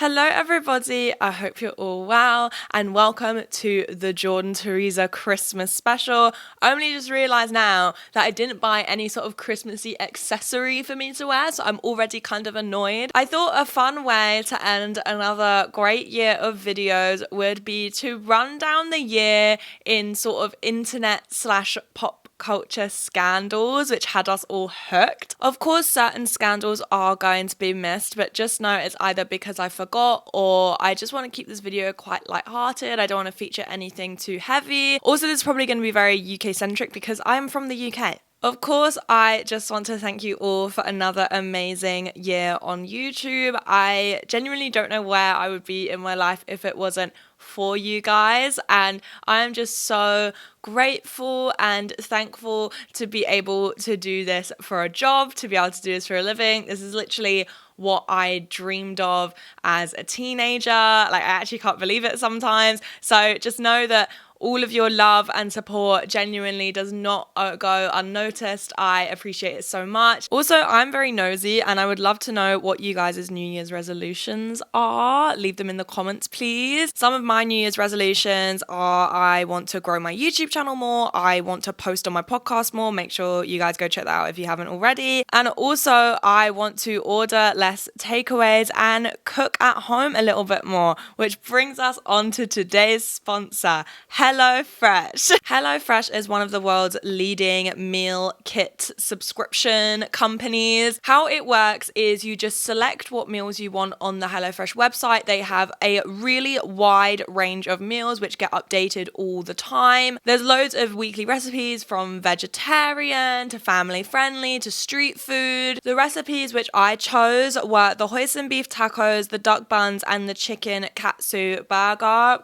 Hello everybody, I hope you're all well and welcome to the Theresa Christmas special. I only just realised now that I didn't buy any sort of Christmassy accessory for me to wear, so I'm already kind of annoyed. I thought a fun way to end another great year of videos would be to run down the year in sort of internet/pop culture scandals which had us all hooked. Of course, certain scandals are going to be missed, but just know it's either because I forgot or I just want to keep this video quite light-hearted. I don't want to feature anything too heavy. Also, this is probably going to be very UK-centric because I'm from the UK. Of course, I just want to thank you all for another amazing year on YouTube. I genuinely don't know where I would be in my life if it wasn't for you guys, and I am just so grateful and thankful to be able to do this for a job, to be able to do this for a living. This is literally what I dreamed of as a teenager. Like, I actually can't believe it sometimes. So just know that all of your love and support genuinely does not go unnoticed. I appreciate it so much. Also, I'm very nosy and I would love to know what you guys' New Year's resolutions are. Leave them in the comments, please. Some of my New Year's resolutions are I want to grow my YouTube channel more. I want to post on my podcast more. Make sure you guys go check that out if you haven't already. And also, I want to order less takeaways and cook at home a little bit more, which brings us on to today's sponsor, HelloFresh. HelloFresh is one of the world's leading meal kit subscription companies. How it works is you just select what meals you want on the HelloFresh website. They have a really wide range of meals which get updated all the time. There's loads of weekly recipes from vegetarian to family friendly to street food. The recipes which I chose were the hoisin beef tacos, the duck buns, and the chicken katsu burger.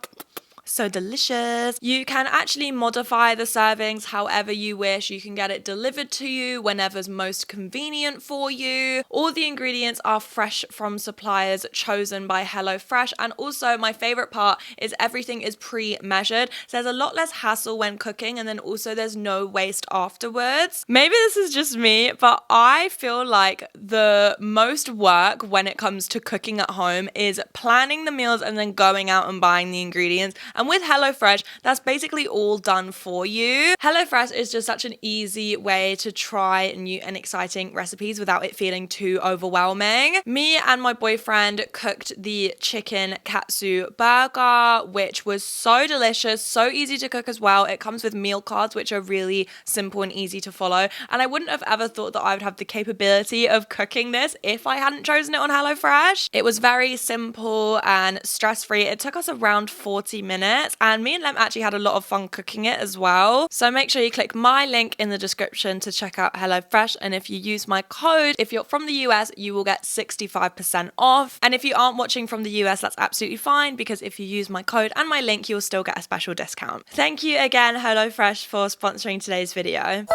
So delicious. You can actually modify the servings however you wish. You can get it delivered to you whenever's most convenient for you. All the ingredients are fresh from suppliers chosen by HelloFresh. And also, my favorite part is everything is pre-measured. So there's a lot less hassle when cooking, and then also there's no waste afterwards. Maybe this is just me, but I feel like the most work when it comes to cooking at home is planning the meals and then going out and buying the ingredients. And with HelloFresh, that's basically all done for you. HelloFresh is just such an easy way to try new and exciting recipes without it feeling too overwhelming. Me and my boyfriend cooked the chicken katsu burger, which was so delicious, so easy to cook as well. It comes with meal cards, which are really simple and easy to follow. And I wouldn't have ever thought that I would have the capability of cooking this if I hadn't chosen it on HelloFresh. It was very simple and stress-free. It took us around 40 minutes. And me and Lem actually had a lot of fun cooking it as well. So make sure you click my link in the description to check out HelloFresh. And if you use my code, if you're from the US, you will get 65% off. And if you aren't watching from the US, that's absolutely fine, because if you use my code and my link, you'll still get a special discount. Thank you again, HelloFresh, for sponsoring today's video.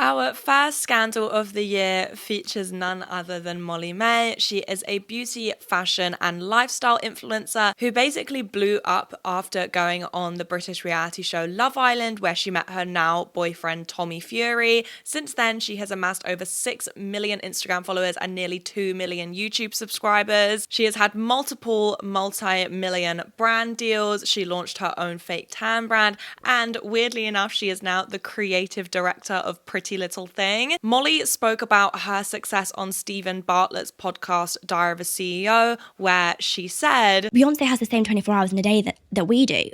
Our first scandal of the year features none other than Molly-Mae. She is a beauty, fashion, and lifestyle influencer who basically blew up after going on the British reality show Love Island, where she met her now boyfriend Tommy Fury. Since then, she has amassed over 6 million Instagram followers and nearly 2 million YouTube subscribers. She has had multiple multi-million brand deals. She launched her own fake tan brand, and weirdly enough, she is now the creative director of Pretty Little Thing. Molly spoke about her success on Stephen Bartlett's podcast, Diary of a CEO, where she said, Beyonce has the same 24 hours in a day that we do.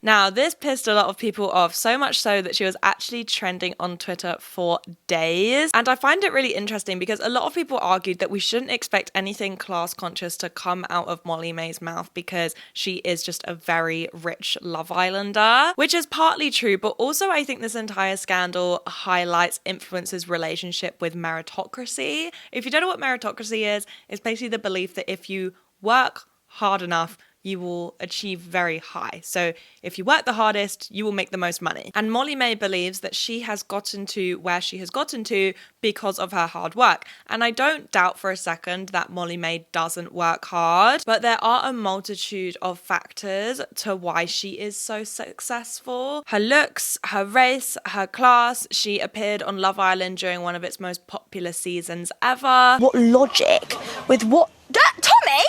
Now, this pissed a lot of people off, so much so that she was actually trending on Twitter for days. And I find it really interesting because a lot of people argued that we shouldn't expect anything class conscious to come out of Molly-Mae's mouth because she is just a very rich Love Islander, which is partly true, but also I think this entire scandal highlights influencers' relationship with meritocracy. If you don't know what meritocracy is, it's basically the belief that if you work hard enough, you will achieve very high. So if you work the hardest, you will make the most money. And Molly May believes that she has gotten to where she has gotten to because of her hard work. And I don't doubt for a second that Molly May doesn't work hard, but there are a multitude of factors to why she is so successful. Her looks, her race, her class. She appeared on Love Island during one of its most popular seasons ever. What logic? With what? Tommy?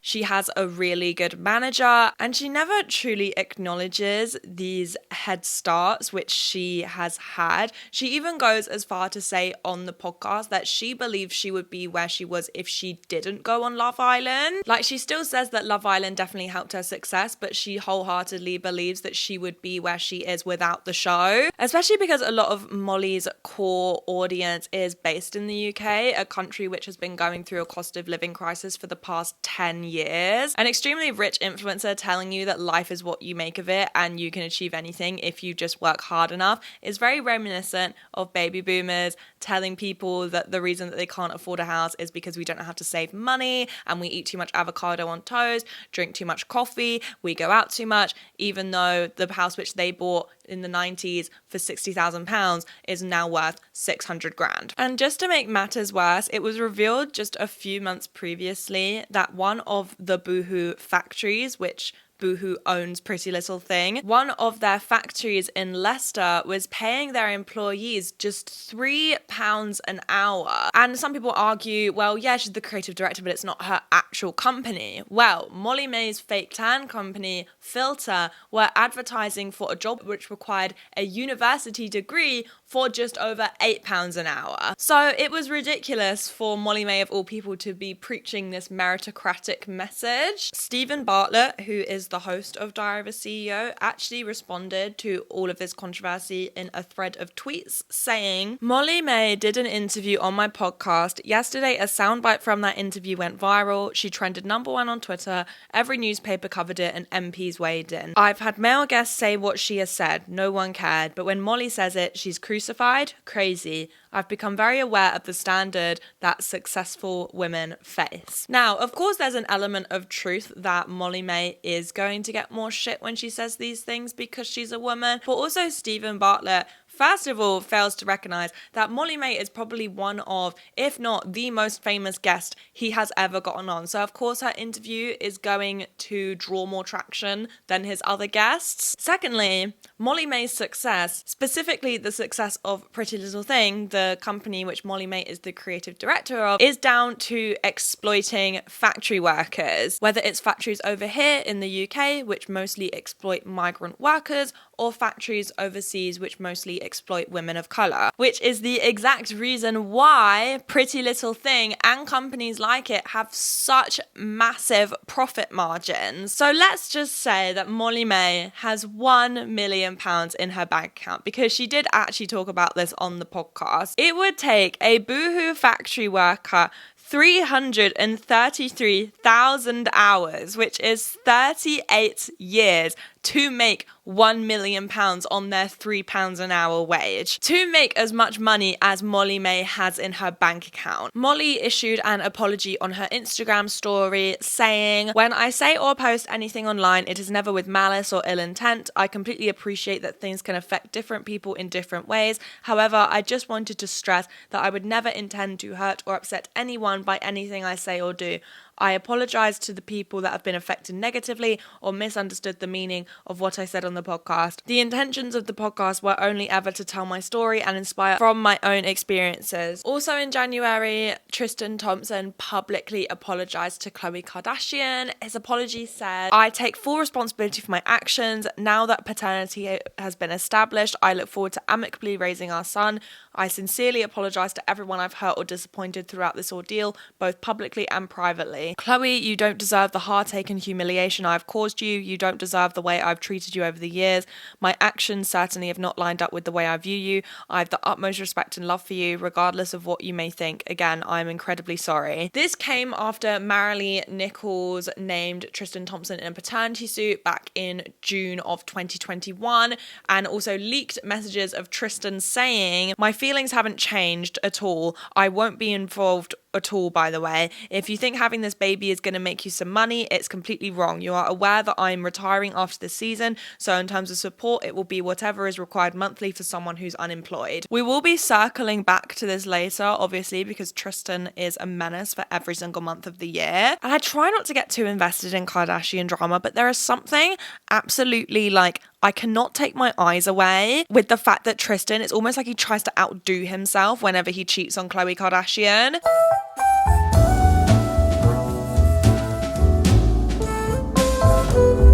She has a really good manager, and she never truly acknowledges these head starts which she has had. She even goes as far to say on the podcast that she believes she would be where she was if she didn't go on Love Island. Like, she still says that Love Island definitely helped her success, but she wholeheartedly believes that she would be where she is without the show, especially because a lot of Molly's core audience is based in the UK, a country which has been going through a cost of living crisis for the past 10 years. An extremely rich influencer telling you that life is what you make of it and you can achieve anything if you just work hard enough is very reminiscent of baby boomers telling people that the reason that they can't afford a house is because we don't know how to save money and we eat too much avocado on toast, drink too much coffee, we go out too much, even though the house which they bought in the 90s for £60,000 is now worth 600 grand. And just to make matters worse, it was revealed just a few months previously that one of the Boohoo factories, which Boohoo owns Pretty Little Thing, one of their factories in Leicester was paying their employees just £3 an hour. And some people argue, well, yeah, she's the creative director, but it's not her actual company. Well, Molly May's fake tan company, Filter, were advertising for a job which required a university degree for just over £8 an hour. So it was ridiculous for Molly May, of all people, to be preaching this meritocratic message. Stephen Bartlett, who is the host of Diary of a CEO, actually responded to all of this controversy in a thread of tweets saying, Molly May did an interview on my podcast. Yesterday, a soundbite from that interview went viral. She trended #1 on Twitter. Every newspaper covered it and MPs weighed in. I've had male guests say what she has said. No one cared. But when Molly says it, she's crucified. Crazy. I've become very aware of the standard that successful women face. Now, of course, there's an element of truth that Molly May is going to get more shit when she says these things because she's a woman, but also Stephen Bartlett, first of all, fails to recognise that Molly May is probably one of, if not the most famous guest he has ever gotten on. So, of course, her interview is going to draw more traction than his other guests. Secondly, Molly May's success, specifically the success of Pretty Little Thing, the company which Molly May is the creative director of, is down to exploiting factory workers, whether it's factories over here in the UK, which mostly exploit migrant workers, or factories overseas, which mostly exploit women of colour, which is the exact reason why Pretty Little Thing and companies like it have such massive profit margins. So let's just say that Molly May has £1 million in her bank account, because she did actually talk about this on the podcast. It would take a Boohoo factory worker 333,000 hours, which is 38 years, to make £1 million on their £3 an hour wage, to make as much money as Molly May has in her bank account. Molly issued an apology on her Instagram story saying, when I say or post anything online, it is never with malice or ill intent. I completely appreciate that things can affect different people in different ways. However, I just wanted to stress that I would never intend to hurt or upset anyone by anything I say or do. I apologise to the people that have been affected negatively or misunderstood the meaning of what I said on the podcast. The intentions of the podcast were only ever to tell my story and inspire from my own experiences. Also in January, Tristan Thompson publicly apologised to Khloe Kardashian. His apology said, I take full responsibility for my actions. Now that paternity has been established, I look forward to amicably raising our son. I sincerely apologise to everyone I've hurt or disappointed throughout this ordeal, both publicly and privately. Khloe, you don't deserve the heartache and humiliation I've caused you. You don't deserve the way I've treated you over the years. My actions certainly have not lined up with the way I view you. I have the utmost respect and love for you, regardless of what you may think. Again, I'm incredibly sorry. This came after Marilee Nichols named Tristan Thompson in a paternity suit back in June of 2021, and also leaked messages of Tristan saying, my feelings haven't changed at all. I won't be involved at all, by the way. If you think having this baby is going to make you some money, it's completely wrong. You are aware that I'm retiring after this season, so in terms of support, it will be whatever is required monthly for someone who's unemployed. We will be circling back to this later, obviously, because Tristan is a menace for every single month of the year. And I try not to get too invested in Kardashian drama, but there is something absolutely like I cannot take my eyes away with the fact that Tristan, it's almost like he tries to outdo himself whenever he cheats on Khloe Kardashian.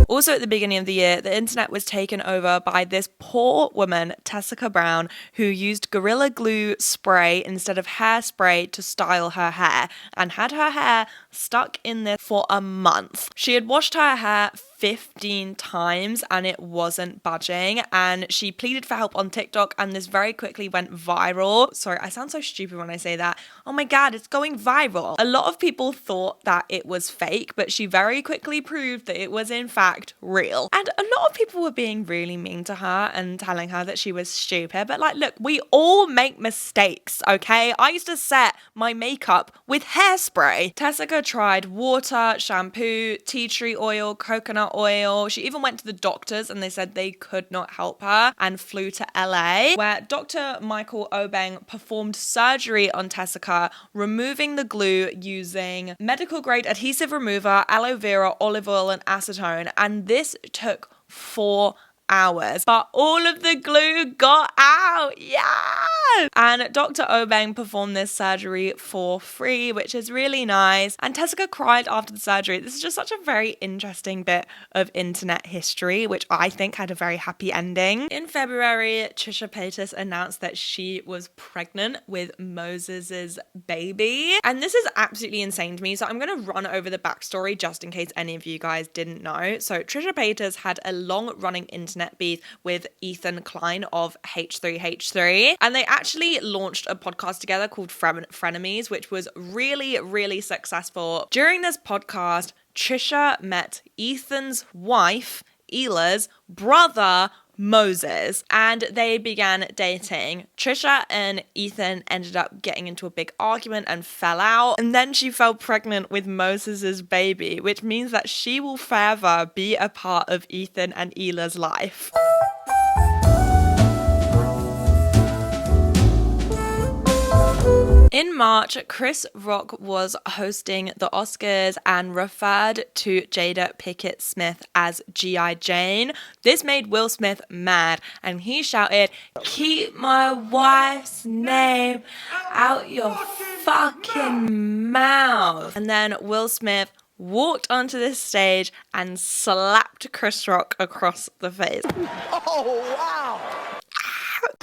Also, at the beginning of the year, the internet was taken over by this poor woman, Tessica Brown, who used Gorilla Glue spray instead of hairspray to style her hair and had her hair stuck in there for a month. She had washed her hair 15 times and it wasn't budging, and she pleaded for help on TikTok, and this very quickly went viral. Sorry, I sound so stupid when I say that. Oh my god, it's going viral. A lot of people thought that it was fake, but she very quickly proved that it was in fact real. And a lot of people were being really mean to her and telling her that she was stupid, but like, look, we all make mistakes, okay? I used to set my makeup with hairspray. Tessica tried water, shampoo, tea tree oil, coconut oil. She even went to the doctors and they said they could not help her, and flew to LA, where Dr. Michael Obeng performed surgery on Tessica, removing the glue using medical grade adhesive remover, aloe vera, olive oil, and acetone. And this took 4 hours, but all of the glue got out. Yeah! And Dr. Obeng performed this surgery for free, which is really nice. And Tessica cried after the surgery. This is just such a very interesting bit of internet history, which I think had a very happy ending. In February, Trisha Paytas announced that she was pregnant with Moses's baby. And this is absolutely insane to me. So I'm going to run over the backstory just in case any of you guys didn't know. So Trisha Paytas had a long-running internet beef with Ethan Klein of H3H3, and they actually launched a podcast together called Frenemies, which was really, really successful. During this podcast, Trisha met Ethan's wife, Hila's brother, Moses, and they began dating. Trisha and Ethan ended up getting into a big argument and fell out, and then she fell pregnant with Moses's baby, which means that she will forever be a part of Ethan and Hila's life. In March, Chris Rock was hosting the Oscars and referred to Jada Pinkett Smith as G.I. Jane. This made Will Smith mad, and he shouted, "Keep my wife's name out your fucking mouth." And then Will Smith walked onto this stage and slapped Chris Rock across the face. Oh, wow!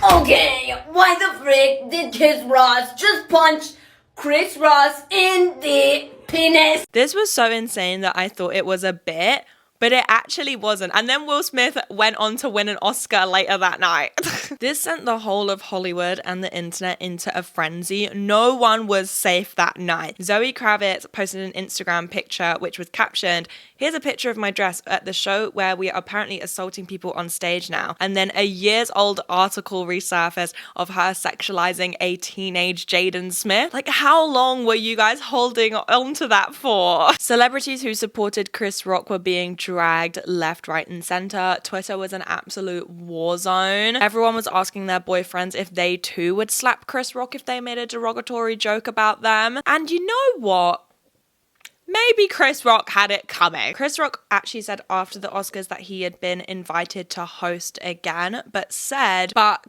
Okay, why the frick did Chris Ross just punch Chris Ross in the penis? This was so insane that I thought it was a bit, but it actually wasn't. And then Will Smith went on to win an Oscar later that night. This sent the whole of Hollywood and the internet into a frenzy. No one was safe that night. Zoe Kravitz posted an Instagram picture which was captioned, "Here's a picture of my dress at the show where we are apparently assaulting people on stage now." And then a years-old article resurfaced of her sexualizing a teenage Jaden Smith. Like, how long were you guys holding on to that for? Celebrities who supported Chris Rock were being dragged left, right, and center. Twitter was an absolute war zone. Everyone was asking their boyfriends if they too would slap Chris Rock if they made a derogatory joke about them. And you know what? Maybe Chris Rock had it coming. Chris Rock actually said after the Oscars that he had been invited to host again, but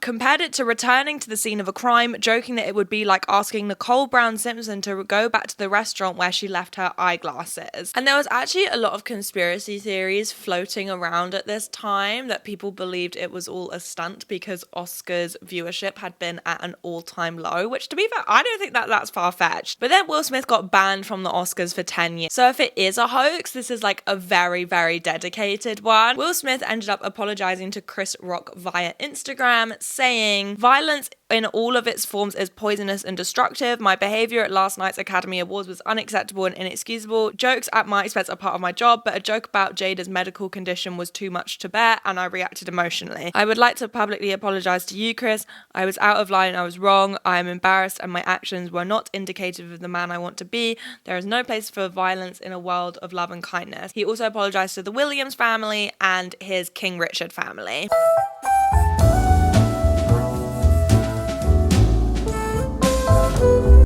compared it to returning to the scene of a crime, joking that it would be like asking Nicole Brown Simpson to go back to the restaurant where she left her eyeglasses. And there was actually a lot of conspiracy theories floating around at this time that people believed it was all a stunt because Oscars viewership had been at an all-time low, which, to be fair, I don't think that that's far-fetched. But then Will Smith got banned from the Oscars for 10 years. So if it is a hoax, this is like a very, very dedicated one. Will Smith ended up apologizing to Chris Rock via Instagram, saying, "Violence in all of its forms is poisonous and destructive. My behavior at last night's Academy Awards was unacceptable and inexcusable. Jokes at my expense are part of my job, but a joke about Jada's medical condition was too much to bear, and I reacted emotionally. I would like to publicly apologize to you, Chris. I was out of line, I was wrong, I am embarrassed, and my actions were not indicative of the man I want to be. There is no place for violence in a world of love and kindness. He also apologized to the Williams family and his King Richard family.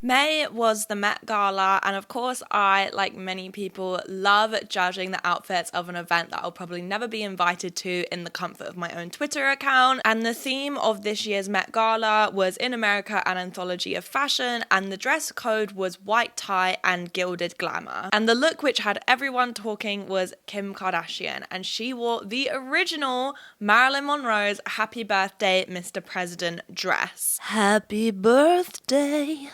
May was the Met Gala, and of course I, like many people, love judging the outfits of an event that I'll probably never be invited to in the comfort of my own Twitter account. And the theme of this year's Met Gala was In America, an anthology of fashion, and the dress code was white tie and gilded glamour. And the look which had everyone talking was Kim Kardashian, and she wore the original Marilyn Monroe's Happy Birthday, Mr. President dress. Happy birthday,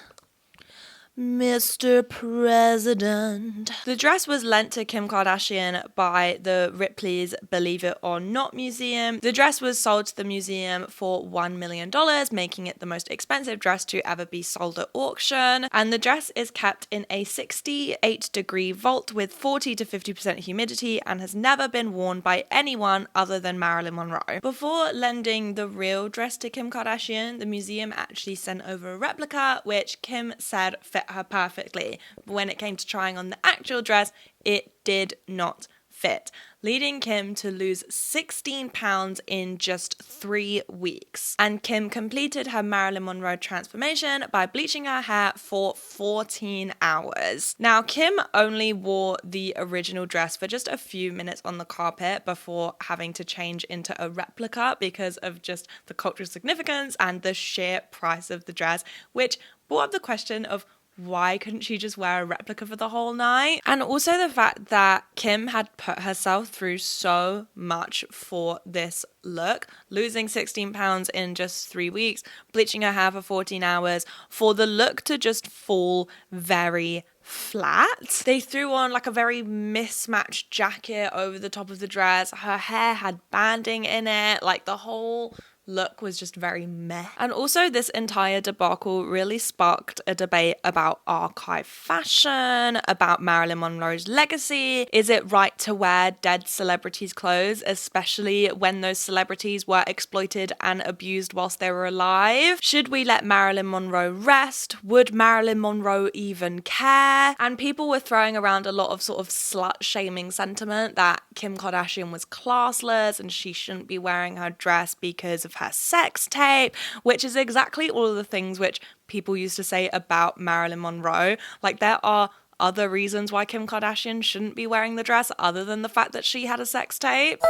Mr. President. The dress was lent to Kim Kardashian by the Ripley's Believe It or Not Museum. The dress was sold to the museum for $1 million, making it the most expensive dress to ever be sold at auction. And the dress is kept in a 68-degree vault with 40 to 50% humidity and has never been worn by anyone other than Marilyn Monroe. Before lending the real dress to Kim Kardashian, the museum actually sent over a replica, which Kim said fit her perfectly. But when it came to trying on the actual dress, it did not fit, leading Kim to lose 16 pounds in just 3 weeks. And Kim completed her Marilyn Monroe transformation by bleaching her hair for 14 hours. Now, Kim only wore the original dress for just a few minutes on the carpet before having to change into a replica because of just the cultural significance and the sheer price of the dress, which brought up the question of why couldn't she just wear a replica for the whole night? And also the fact that Kim had put herself through so much for this look, losing 16 pounds in just 3 weeks, bleaching her hair for 14 hours, for the look to just fall very flat. They threw on like a very mismatched jacket over the top of the dress. Her hair had banding in it, like the whole look was just very meh. And also this entire debacle really sparked a debate about archive fashion, about Marilyn Monroe's legacy. Is it right to wear dead celebrities' clothes, especially when those celebrities were exploited and abused whilst they were alive? Should we let Marilyn Monroe rest? Would Marilyn Monroe even care? And people were throwing around a lot of sort of slut-shaming sentiment that Kim Kardashian was classless and she shouldn't be wearing her dress because of her sex tape, which is exactly all of the things which people used to say about Marilyn Monroe. Like, there are other reasons why Kim Kardashian shouldn't be wearing the dress other than the fact that she had a sex tape.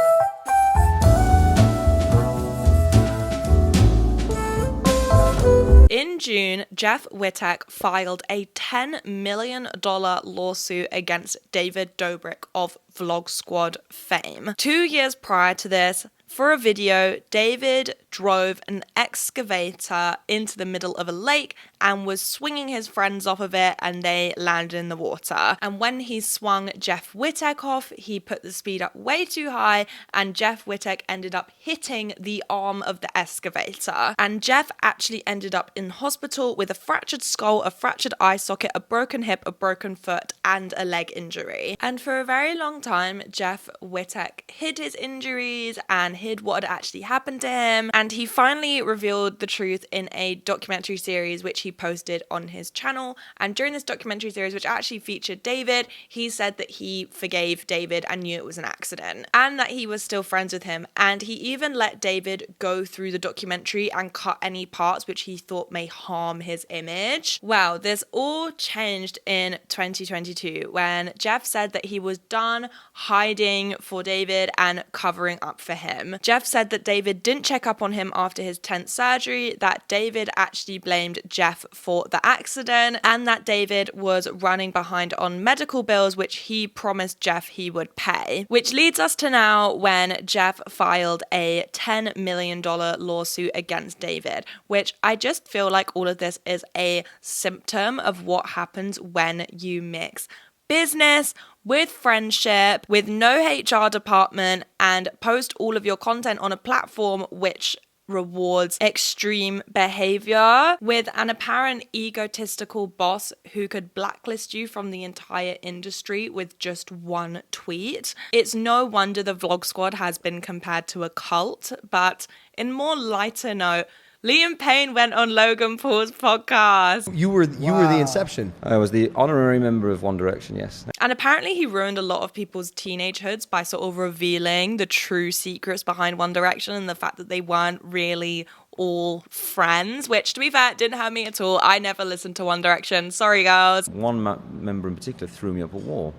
In June, Jeff Wittek filed a $10 million lawsuit against David Dobrik of Vlog Squad fame. 2 years prior to this, for a video, David drove an excavator into the middle of a lake and was swinging his friends off of it, and they landed in the water. And when he swung Jeff Wittek off, he put the speed up way too high, and Jeff Wittek ended up hitting the arm of the excavator. And Jeff actually ended up in hospital with a fractured skull, a fractured eye socket, a broken hip, a broken foot, and a leg injury. And for a very long time, Jeff Wittek hid his injuries and hid what had actually happened to him. And he finally revealed the truth in a documentary series which he posted on his channel. And during this documentary series, which actually featured David, he said that he forgave David and knew it was an accident and that he was still friends with him. And he even let David go through the documentary and cut any parts which he thought may harm his image. Well, this all changed in 2022 when Jeff said that he was done hiding for David and covering up for him. Jeff said that David didn't check up on him after his 10th surgery, that David actually blamed Jeff for the accident, and that David was running behind on medical bills which he promised Jeff he would pay. Which leads us to now when Jeff filed a $10 million lawsuit against David, which I just feel like all of this is a symptom of what happens when you mix business with friendship, with no HR department, and post all of your content on a platform which rewards extreme behavior, with an apparent egotistical boss who could blacklist you from the entire industry with just one tweet. It's no wonder the Vlog Squad has been compared to a cult, but in more lighter note, Liam Payne went on Logan Paul's podcast. You were the inception. I was the honorary member of One Direction, yes. And apparently he ruined a lot of people's teenagehoods by sort of revealing the true secrets behind One Direction and the fact that they weren't really all friends, which, to be fair, didn't hurt me at all. I never listened to One Direction. Sorry, girls. One member in particular threw me up a wall.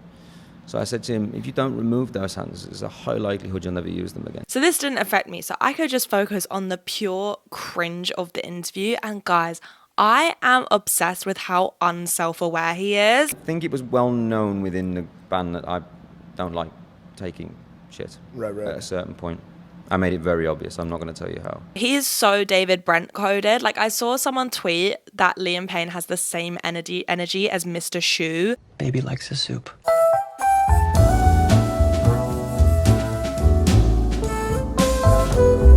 So I said to him, if you don't remove those hands, there's a high likelihood you'll never use them again. So this didn't affect me. So I could just focus on the pure cringe of the interview. And guys, I am obsessed with how unself-aware he is. I think it was well known within the band that I don't like taking shit Right. at a certain point. I made it very obvious. I'm not going to tell you how. He is so David Brent coded. Like, I saw someone tweet that Liam Payne has the same energy as Mr. Shoe. Baby likes a soup.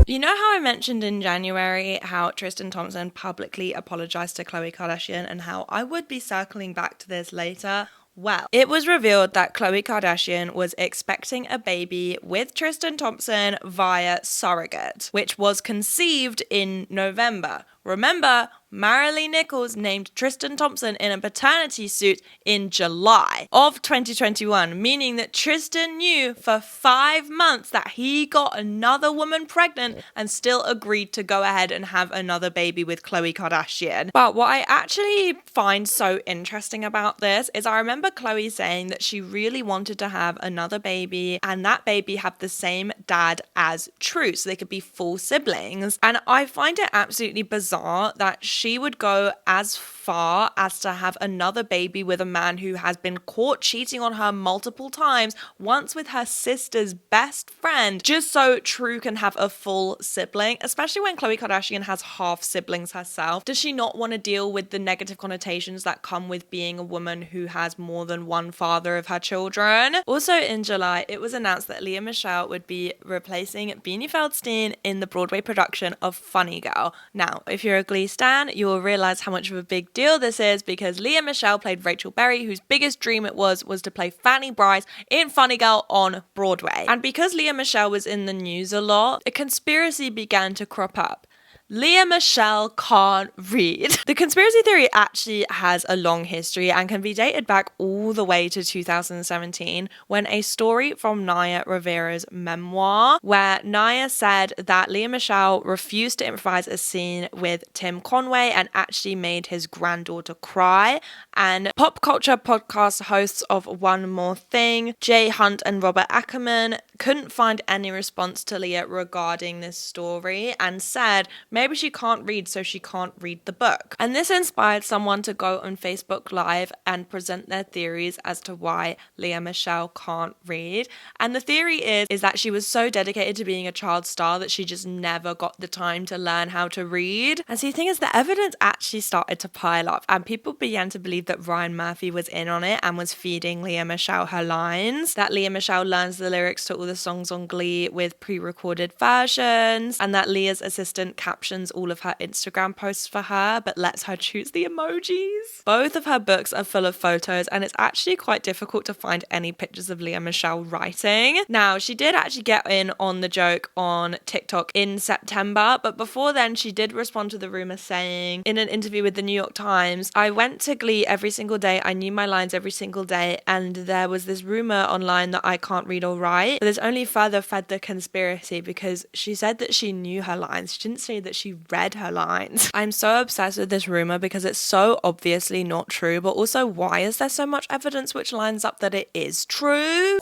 You know how I mentioned in January how Tristan Thompson publicly apologized to Khloe Kardashian and how I would be circling back to this later? Well, it was revealed that Khloe Kardashian was expecting a baby with Tristan Thompson via surrogate, which was conceived in November. Remember, Marilee Nichols named Tristan Thompson in a paternity suit in July of 2021, meaning that Tristan knew for 5 months that he got another woman pregnant and still agreed to go ahead and have another baby with Khloe Kardashian. But what I actually find so interesting about this is I remember Khloe saying that she really wanted to have another baby and that baby have the same dad as True, so they could be full siblings. And I find it absolutely bizarre that she would go as far as to have another baby with a man who has been caught cheating on her multiple times, once with her sister's best friend, just so True can have a full sibling, especially when Khloe Kardashian has half siblings herself. Does she not want to deal with the negative connotations that come with being a woman who has more than one father of her children? Also in July, it was announced that Lea Michele would be replacing Beanie Feldstein in the Broadway production of Funny Girl. Now, if you're a Glee stan, you will realize how much of a big deal this is because Lea Michele played Rachel Berry, whose biggest dream it was to play Fanny Bryce in Funny Girl on Broadway. And because Lea Michele was in the news a lot, a conspiracy began to crop up. Lea Michele can't read. The conspiracy theory actually has a long history and can be dated back all the way to 2017 when a story from Naya Rivera's memoir where Naya said that Lea Michele refused to improvise a scene with Tim Conway and actually made his granddaughter cry. And pop culture podcast hosts of One More Thing, Jay Hunt and Robert Ackerman, couldn't find any response to Lea regarding this story and said maybe she can't read, so she can't read the book. And this inspired someone to go on Facebook Live and present their theories as to why Lea Michele can't read. And the theory is that she was so dedicated to being a child star that she just never got the time to learn how to read. And see, the thing is, the evidence actually started to pile up and people began to believe that Ryan Murphy was in on it and was feeding Lea Michele her lines, that Lea Michele learns the lyrics to all the songs on Glee with pre-recorded versions, and that Lea's assistant captions all of her Instagram posts for her but lets her choose the emojis. Both of her books are full of photos and it's actually quite difficult to find any pictures of Lea Michele writing. Now, she did actually get in on the joke on TikTok in September, but before then she did respond to the rumor saying in an interview with the New York Times, I went to Glee every single day, I knew my lines every single day, and there was this rumor online that I can't read or write, but this only further fed the conspiracy because she said that she knew her lines. She didn't say that she read her lines. I'm so obsessed with this rumor because it's so obviously not true, but also why is there so much evidence which lines up that it is true?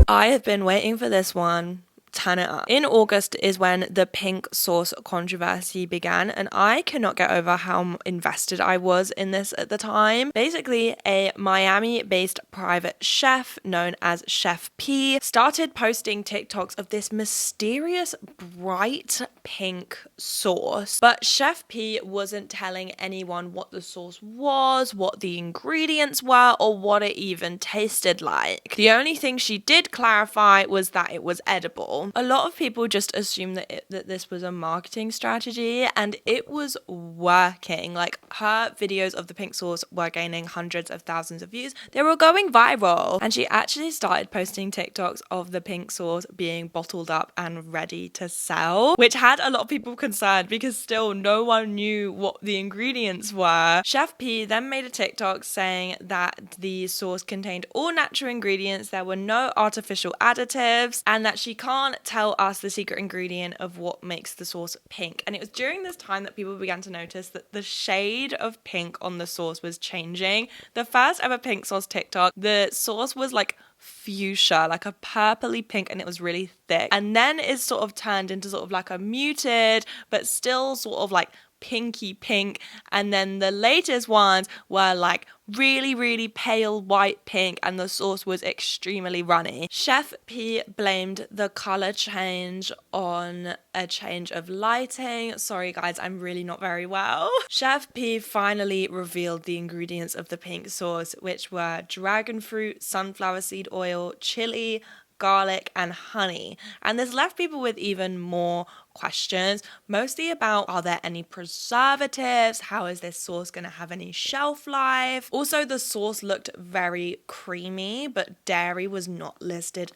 I have been waiting for this one turn it up. In August is when the pink sauce controversy began, and I cannot get over how invested I was in this at the time. Basically, a Miami-based private chef known as Chef P started posting TikToks of this mysterious bright pink sauce, but Chef P wasn't telling anyone what the sauce was, what the ingredients were, or what it even tasted like. The only thing she did clarify was that it was edible. A lot of people just assumed that this was a marketing strategy, and it was working. Like, her videos of the pink sauce were gaining hundreds of thousands of views. They were going viral, and she actually started posting TikToks of the pink sauce being bottled up and ready to sell, which had a lot of people concerned because still no one knew what the ingredients were. Chef P then made a TikTok saying that the sauce contained all natural ingredients, there were no artificial additives, and that she can't tell us the secret ingredient of what makes the sauce pink. And it was during this time that people began to notice that the shade of pink on the sauce was changing. The first ever pink sauce TikTok, the sauce was like fuchsia, like a purpley pink, and it was really thick. And then it sort of turned into sort of like a muted, but still sort of like pinky pink. And then the latest ones were like really, really pale white pink, and the sauce was extremely runny. Chef P blamed the color change on a change of lighting. Sorry guys, I'm really not very well. Chef P finally revealed the ingredients of the pink sauce, which were dragon fruit, sunflower seed oil, chili, garlic, and honey. And this left people with even more questions, mostly about, are there any preservatives? How is this sauce going to have any shelf life? Also, the sauce looked very creamy, but dairy was not listed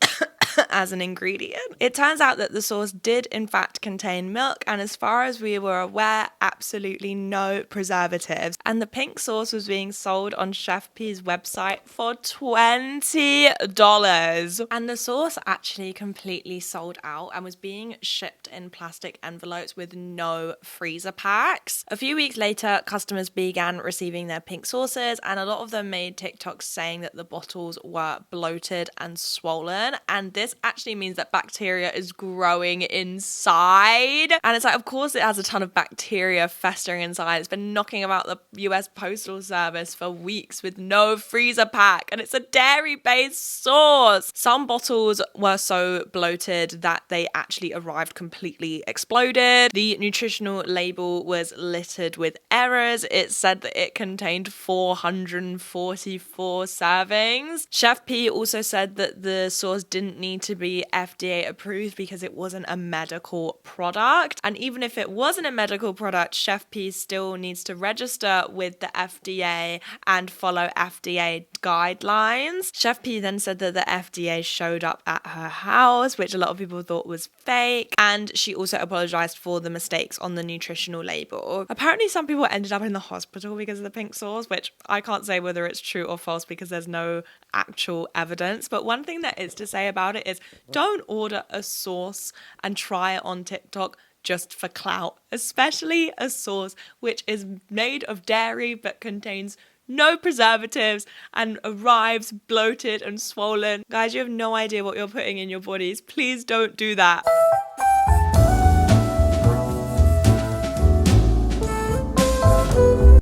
as an ingredient. It turns out that the sauce did in fact contain milk, and as far as we were aware, absolutely no preservatives. And the pink sauce was being sold on Chef P's website for $20. And the sauce actually completely sold out and was being shipped in plastic envelopes with no freezer packs. A few weeks later, customers began receiving their pink sauces, and a lot of them made TikToks saying that the bottles were bloated and swollen, and this actually means that bacteria is growing inside. And it's like, of course it has a ton of bacteria festering inside. It's been knocking about the US Postal Service for weeks with no freezer pack, and it's a dairy-based sauce. Some bottles were so bloated that they actually arrived completely exploded. The nutritional label was littered with errors. It said that it contained 444 servings. Chef P also said that the sauce didn't need to be FDA approved because it wasn't a medical product. And even if it wasn't a medical product, Chef P still needs to register with the FDA and follow FDA guidelines. Chef P then said that the FDA showed up at her house, which a lot of people thought was fake, and she also apologized for the mistakes on the nutritional label. Apparently some people ended up in the hospital because of the pink sauce, which I can't say whether it's true or false because there's no actual evidence. But one thing that is to say about it is, don't order a sauce and try it on TikTok just for clout, especially a sauce which is made of dairy but contains no preservatives and arrives bloated and swollen. Guys, you have no idea what you're putting in your bodies. Please don't do that.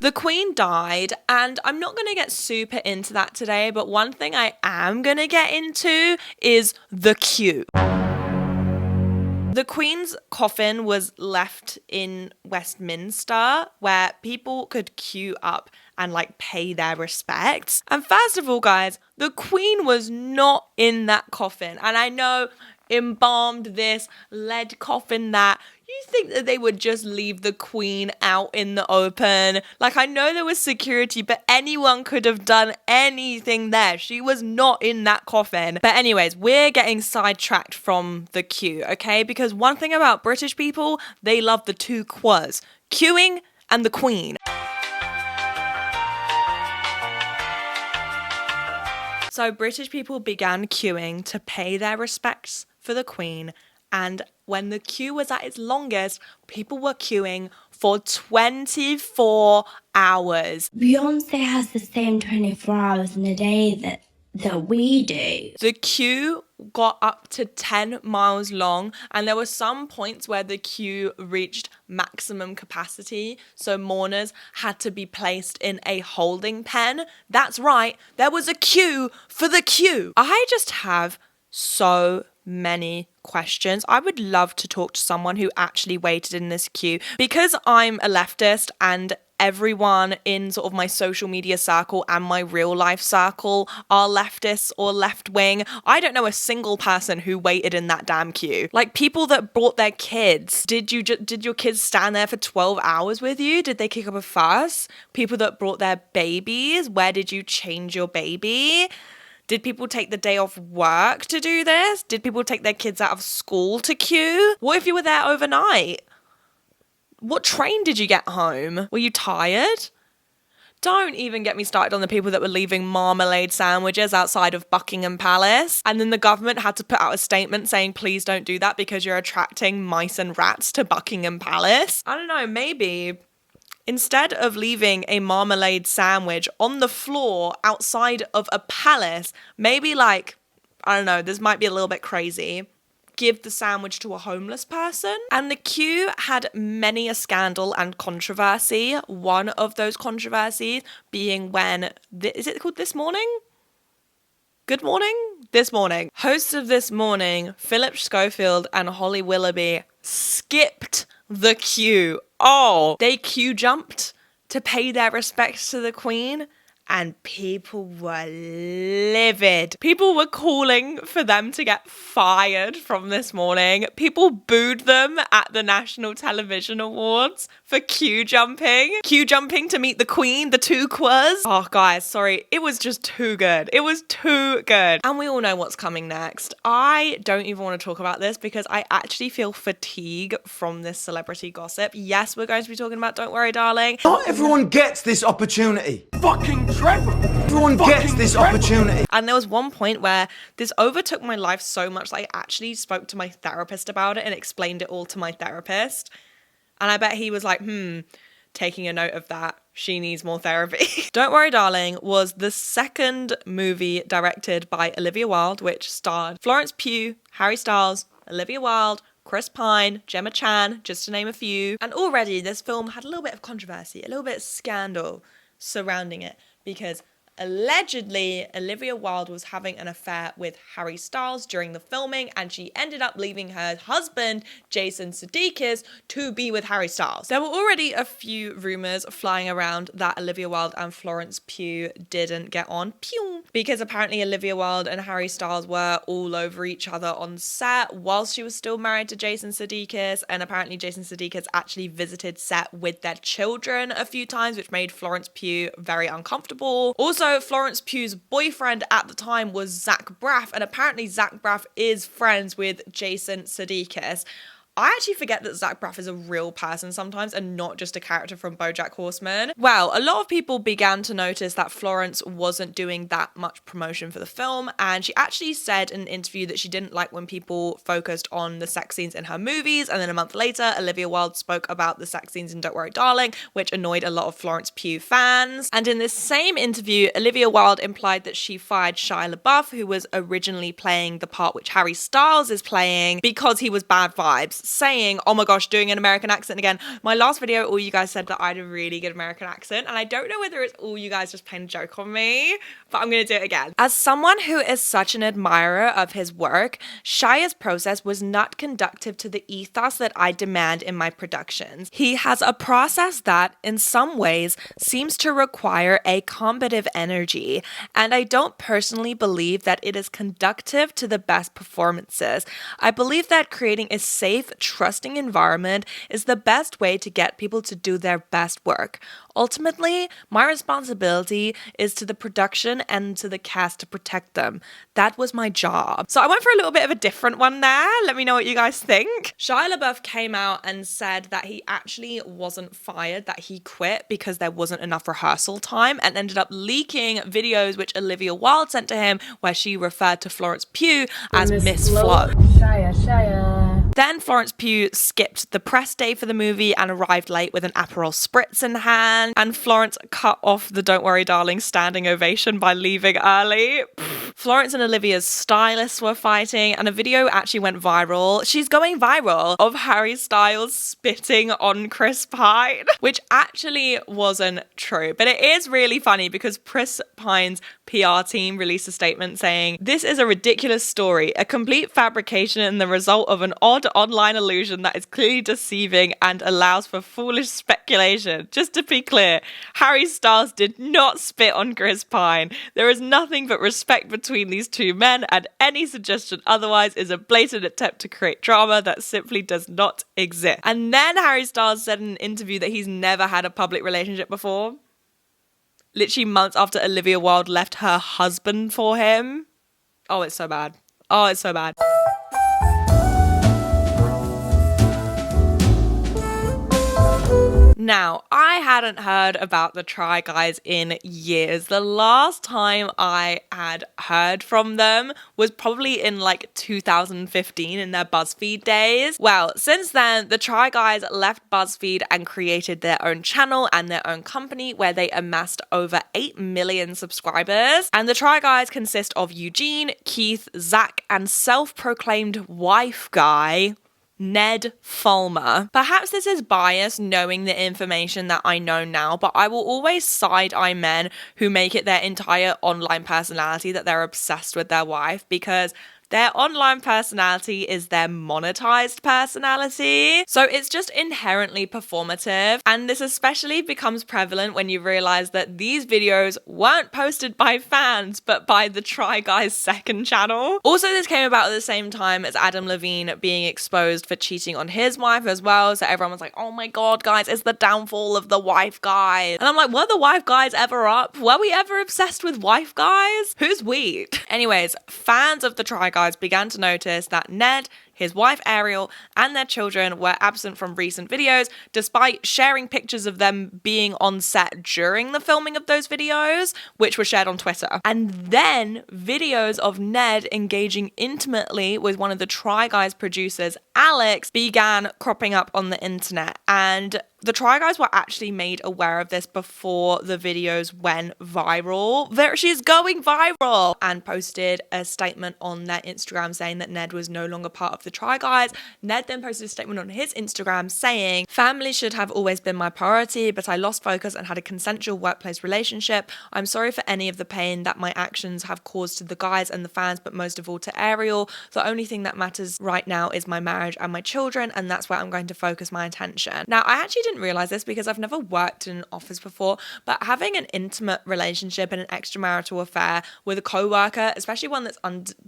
The Queen died, and I'm not going to get super into that today, but one thing I am going to get into is the queue. The Queen's coffin was left in Westminster, where people could queue up and like pay their respects. And first of all, guys, the Queen was not in that coffin. And I know, embalmed this, lead coffin that. You think that they would just leave the Queen out in the open? Like, I know there was security, but anyone could have done anything there. She was not in that coffin. But anyways, we're getting sidetracked from the queue, okay? Because one thing about British people, they love the two quas, queuing and the Queen. So British people began queuing to pay their respects for the Queen, and when the queue was at its longest, people were queuing for 24 hours. Beyonce has the same 24 hours in a day that we do. The queue got up to 10 miles long, and there were some points where the queue reached maximum capacity, so mourners had to be placed in a holding pen. That's right, there was a queue for the queue. I just have so many questions. I would love to talk to someone who actually waited in this queue. Because I'm a leftist and everyone in sort of my social media circle and my real life circle are leftists or left wing, I don't know a single person who waited in that damn queue. Like, people that brought their kids, did your kids stand there for 12 hours with you? Did they kick up a fuss? People that brought their babies, where did you change your baby? Did people take the day off work to do this? Did people take their kids out of school to queue? What if you were there overnight? What train did you get home? Were you tired? Don't even get me started on the people that were leaving marmalade sandwiches outside of Buckingham Palace. And then the government had to put out a statement saying, please don't do that because you're attracting mice and rats to Buckingham Palace. I don't know, maybe instead of leaving a marmalade sandwich on the floor outside of a palace, maybe like, I don't know, this might be a little bit crazy, give the sandwich to a homeless person. And the queue had many a scandal and controversy. One of those controversies being when, is it called This Morning? Good Morning? This Morning. Hosts of This Morning, Philip Schofield and Holly Willoughby, skipped the queue. Oh, they queue jumped to pay their respects to the Queen, and people were livid. People were calling for them to get fired from This Morning. People booed them at the National Television Awards for queue jumping. Queue jumping to meet the Queen, the two quas. Oh, guys, sorry. It was just too good. It was too good. And we all know what's coming next. I don't even want to talk about this because I actually feel fatigue from this celebrity gossip. Yes, we're going to be talking about Don't Worry, Darling. Not everyone gets this opportunity. Fucking Trevor. Everyone gets this opportunity. And there was one point where this overtook my life so much that I actually spoke to my therapist about it and explained it all to my therapist. And I bet he was like, taking a note of that. She needs more therapy. Don't Worry, Darling was the second movie directed by Olivia Wilde, which starred Florence Pugh, Harry Styles, Olivia Wilde, Chris Pine, Gemma Chan, just to name a few. And already this film had a little bit of controversy, a little bit of scandal surrounding it, because allegedly Olivia Wilde was having an affair with Harry Styles during the filming, and she ended up leaving her husband Jason Sudeikis to be with Harry Styles. There were already a few rumors flying around that Olivia Wilde and Florence Pugh didn't get on, because apparently Olivia Wilde and Harry Styles were all over each other on set whilst she was still married to Jason Sudeikis, and apparently Jason Sudeikis actually visited set with their children a few times, which made Florence Pugh very uncomfortable. Also, Florence Pugh's boyfriend at the time was Zach Braff, and apparently Zach Braff is friends with Jason Sudeikis. I actually forget that Zach Braff is a real person sometimes and not just a character from BoJack Horseman. Well, a lot of people began to notice that Florence wasn't doing that much promotion for the film, and she actually said in an interview that she didn't like when people focused on the sex scenes in her movies. And then a month later, Olivia Wilde spoke about the sex scenes in Don't Worry, Darling, which annoyed a lot of Florence Pugh fans. And in this same interview, Olivia Wilde implied that she fired Shia LaBeouf, who was originally playing the part which Harry Styles is playing, because he was bad vibes, saying, oh my gosh, doing an American accent again. My last video, all you guys said that I had a really good American accent, and I don't know whether it's all you guys just playing a joke on me, but I'm gonna do it again. As someone who is such an admirer of his work, Shia's process was not conducive to the ethos that I demand in my productions. He has a process that, in some ways, seems to require a combative energy, and I don't personally believe that it is conducive to the best performances. I believe that creating a safe, trusting environment is the best way to get people to do their best work. Ultimately, my responsibility is to the production and to the cast to protect them. That was my job. So I went for a little bit of a different one there. Let me know what you guys think. Shia LaBeouf came out and said that he actually wasn't fired, that he quit because there wasn't enough rehearsal time, and ended up leaking videos which Olivia Wilde sent to him where she referred to Florence Pugh as Miss Flo. Then Florence Pugh skipped the press day for the movie and arrived late with an Aperol Spritz in hand. And Florence cut off the Don't Worry Darling standing ovation by leaving early. Florence and Olivia's stylists were fighting, and a video actually went viral. She's going viral of Harry Styles spitting on Chris Pine, which actually wasn't true. But it is really funny because Chris Pine's PR team released a statement saying, "This is a ridiculous story, a complete fabrication and the result of an odd online illusion that is clearly deceiving and allows for foolish speculation. Just to be clear, Harry Styles did not spit on Chris Pine. There is nothing but respect between these two men, and any suggestion otherwise is a blatant attempt to create drama that simply does not exist." And then Harry Styles said in an interview that he's never had a public relationship before. Literally months after Olivia Wilde left her husband for him. Oh, it's so bad. Oh, it's so bad. Now, I hadn't heard about the Try Guys in years. The last time I had heard from them was probably in like 2015 in their BuzzFeed days. Well, since then, the Try Guys left BuzzFeed and created their own channel and their own company where they amassed over 8 million subscribers. And the Try Guys consist of Eugene, Keith, Zach, and self-proclaimed wife guy, Ned Fulmer. Perhaps this is biased knowing the information that I know now, but I will always side-eye men who make it their entire online personality that they're obsessed with their wife, because their online personality is their monetized personality. So it's just inherently performative. And this especially becomes prevalent when you realize that these videos weren't posted by fans, but by the Try Guys' second channel. Also, this came about at the same time as Adam Levine being exposed for cheating on his wife as well. So everyone was like, oh my God, guys, it's the downfall of the wife guys. And I'm like, were the wife guys ever up? Were we ever obsessed with wife guys? Who's we? Anyways, fans of the Try Guys began to notice that Ned, his wife Ariel, and their children were absent from recent videos, despite sharing pictures of them being on set during the filming of those videos, which were shared on Twitter. And then videos of Ned engaging intimately with one of the Try Guys producers, Alex, began cropping up on the internet. And the Try Guys were actually made aware of this before the videos went viral. She's going viral! And posted a statement on their Instagram saying that Ned was no longer part of the Try Guys. Ned then posted a statement on his Instagram saying, "Family should have always been my priority, but I lost focus and had a consensual workplace relationship. I'm sorry for any of the pain that my actions have caused to the guys and the fans, but most of all to Ariel. The only thing that matters right now is my marriage and my children, and that's where I'm going to focus my attention." Now, I actually didn't realize this because I've never worked in an office before, but having an intimate relationship and an extramarital affair with a co-worker, especially one that's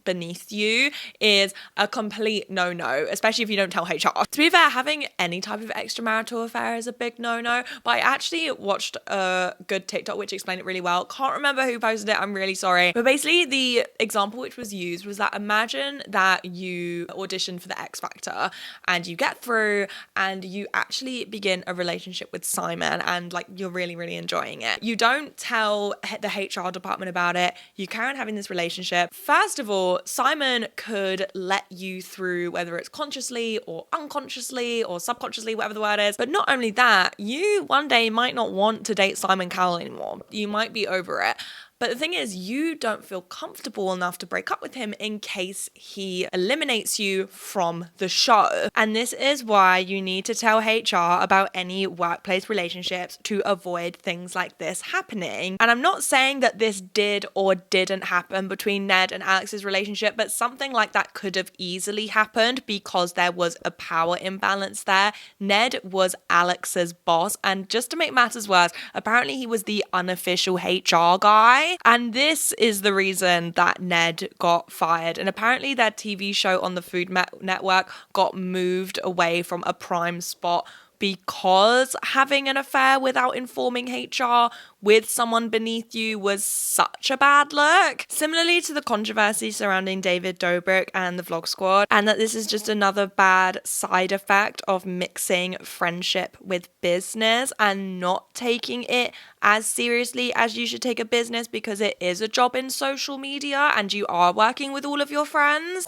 beneath you, is a complete no-no, especially if you don't tell HR. To be fair, having any type of extramarital affair is a big no-no, but I actually watched a good TikTok which explained it really well. Can't remember who posted it, I'm really sorry. But basically the example which was used was that imagine that you audition for the X Factor and you get through and you actually begin a relationship with Simon and like you're really, really enjoying it. You don't tell the HR department about it. You carry on having this relationship. First of all, Simon could let you through, whether it's consciously or unconsciously or subconsciously, whatever the word is. But not only that, you one day might not want to date Simon Cowell anymore. You might be over it. But the thing is, you don't feel comfortable enough to break up with him in case he eliminates you from the show. And this is why you need to tell HR about any workplace relationships to avoid things like this happening. And I'm not saying that this did or didn't happen between Ned and Alex's relationship, but something like that could have easily happened because there was a power imbalance there. Ned was Alex's boss, and just to make matters worse, apparently he was the unofficial HR guy. And this is the reason that Ned got fired. And apparently their TV show on the Food Network got moved away from a prime spot because having an affair without informing HR with someone beneath you was such a bad look. Similarly to the controversy surrounding David Dobrik and the Vlog Squad, and that this is just another bad side effect of mixing friendship with business and not taking it as seriously as you should take a business, because it is a job in social media and you are working with all of your friends.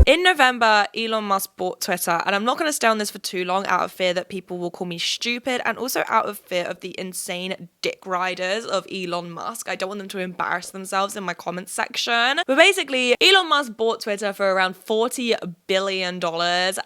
In November, Elon Musk bought Twitter, and I'm not going to stay on this for too long out of fear that people will call me stupid and also out of fear of the insane dick riders of Elon Musk. I don't want them to embarrass themselves in my comments section. But basically, Elon Musk bought Twitter for around $40 billion,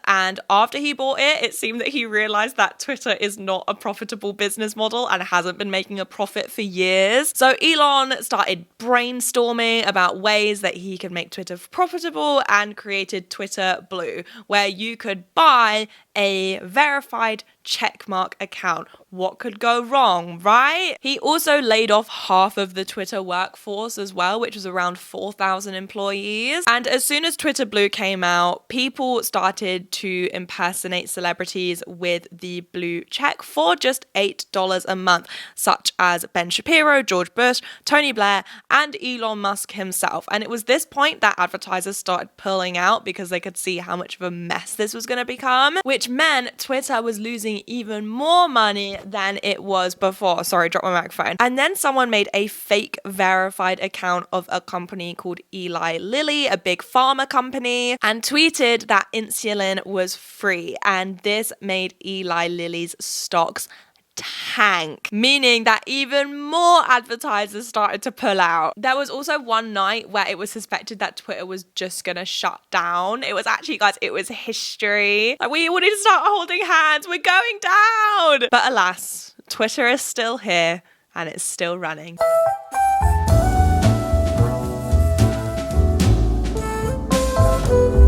and after he bought it, it seemed that he realized that Twitter is not a profitable business model and hasn't been making a profit for years. So Elon started brainstorming about ways that he could make Twitter profitable and created Twitter Blue, where you could buy a verified checkmark account. What could go wrong, right? He also laid off half of the Twitter workforce as well, which was around 4,000 employees. And as soon as Twitter Blue came out, people started to impersonate celebrities with the blue check for just $8 a month, such as Ben Shapiro, George Bush, Tony Blair, and Elon Musk himself. And it was this point that advertisers started pulling out because they could see how much of a mess this was going to become, which meant Twitter was losing even more money than it was before. Sorry, drop my microphone. And then someone made a fake verified account of a company called Eli Lilly, a big pharma company, and tweeted that insulin was free. And this made Eli Lilly's stocks tank, meaning that even more advertisers started to pull out. There was also one night where it was suspected that Twitter was just gonna shut down. It was actually, guys, it was history. Like, we all need to start holding hands. We're going down. But alas, Twitter is still here and it's still running.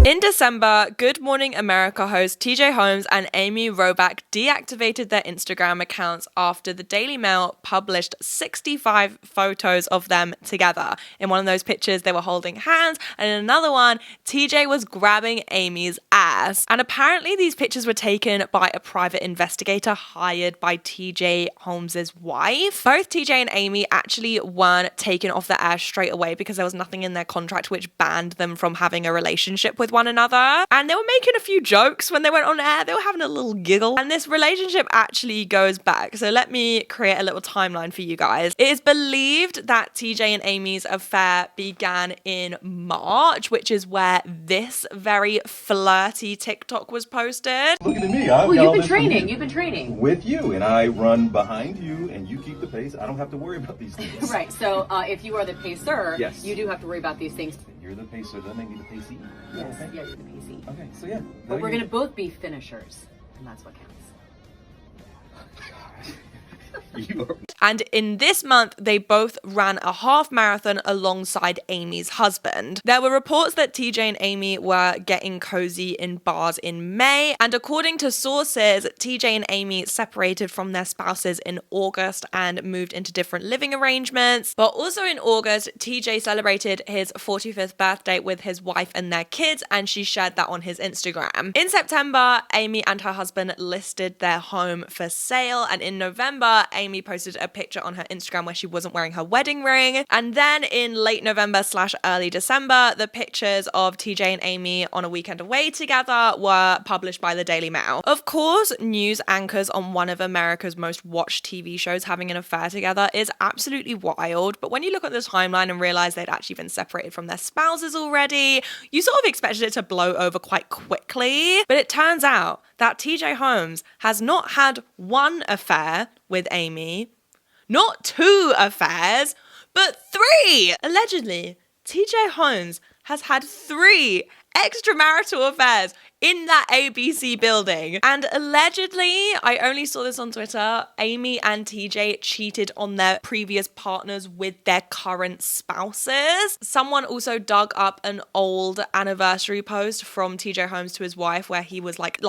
In December, Good Morning America host TJ Holmes and Amy Robach deactivated their Instagram accounts after the Daily Mail published 65 photos of them together. In one of those pictures, they were holding hands, and in another one, TJ was grabbing Amy's ass. And apparently these pictures were taken by a private investigator hired by TJ Holmes' wife. Both TJ and Amy actually weren't taken off the air straight away because there was nothing in their contract which banned them from having a relationship with one another. And they were making a few jokes when they went on air. They were having a little giggle. And this relationship actually goes back. So let me create a little timeline for you guys. It is believed that TJ and Amy's affair began in March, which is where this very flirty TikTok was posted. Look at me. You've been training with you, and I run behind you, and you keep the pace. I don't have to worry about these things. Right. So if you are the pacer, yes, you do have to worry about these things. You're the pacer. That make me the pacey. Yes. Okay. Yeah, you're the pacey. Okay. So yeah. But we're gonna both be finishers, and that's what counts. And in this month, they both ran a half marathon alongside Amy's husband. There were reports that TJ and Amy were getting cozy in bars in May. And according to sources, TJ and Amy separated from their spouses in August and moved into different living arrangements. But also in August, TJ celebrated his 45th birthday with his wife and their kids, and she shared that on his Instagram. In September, Amy and her husband listed their home for sale. And in November, Amy posted a picture on her Instagram where she wasn't wearing her wedding ring. And then in late November/early December, the pictures of TJ and Amy on a weekend away together were published by the Daily Mail. Of course, news anchors on one of America's most watched TV shows having an affair together is absolutely wild. But when you look at the timeline and realize they'd actually been separated from their spouses already, you sort of expected it to blow over quite quickly. But it turns out that TJ Holmes has not had one affair with Amy, not 2 affairs, but 3. Allegedly, TJ Holmes has had 3 extramarital affairs in that ABC building. And allegedly, I only saw this on Twitter, Amy and TJ cheated on their previous partners with their current spouses. Someone also dug up an old anniversary post from TJ Holmes to his wife where he was like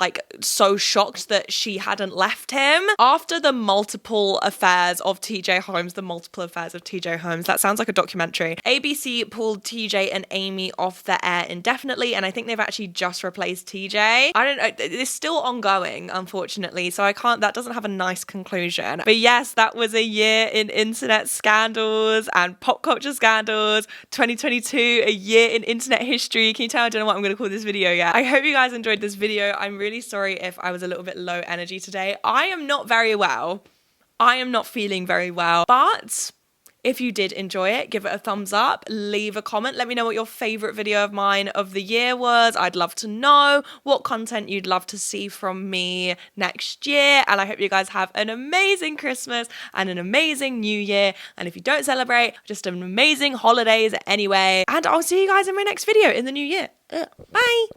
so shocked that she hadn't left him. After the multiple affairs of TJ Holmes, that sounds like a documentary. ABC pulled TJ and Amy off the air indefinitely, and I think they've actually just replaced TJ. I don't know, it's still ongoing, unfortunately, so that doesn't have a nice conclusion. But yes, that was a year in internet scandals and pop culture scandals. 2022, a year in internet history. Can you tell I don't know what I'm going to call this video yet? I hope you guys enjoyed this video. I'm really sorry if I was a little bit low energy today. I am not very well. I am not feeling very well, but If you did enjoy it, give it a thumbs up, leave a comment, let me know what your favorite video of mine of the year was. I'd love to know what content you'd love to see from me next year. And I hope you guys have an amazing Christmas and an amazing New Year. And if you don't celebrate, just an amazing holidays anyway. And I'll see you guys in my next video in the new year. Bye.